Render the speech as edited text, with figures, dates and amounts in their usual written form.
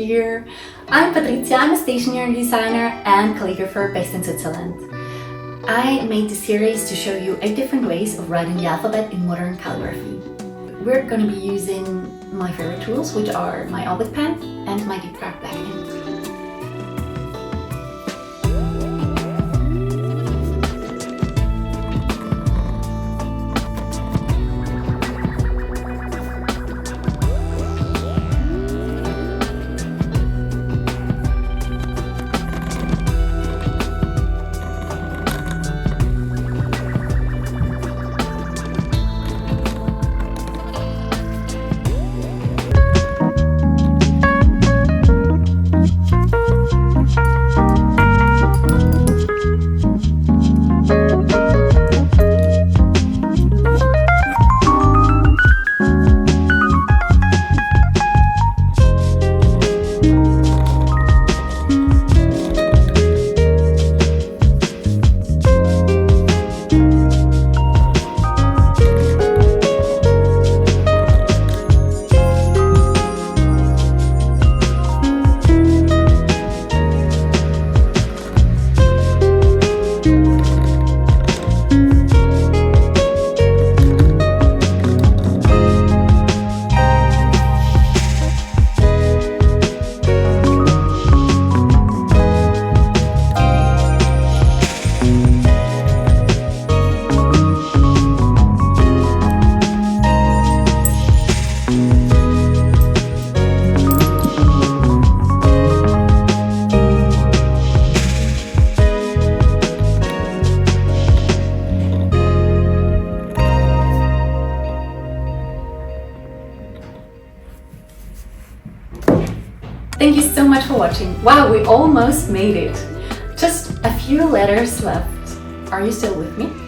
here. I'm Patrizia, I'm a stationery designer and calligrapher based in Switzerland. I made this series to show you 8 different ways of writing the alphabet in modern calligraphy. We're going to be using my favorite tools, which are my Albic pen and my deep crack black ink. Thank you so much for watching. Wow, we almost made it. Just a few letters left. Are you still with me?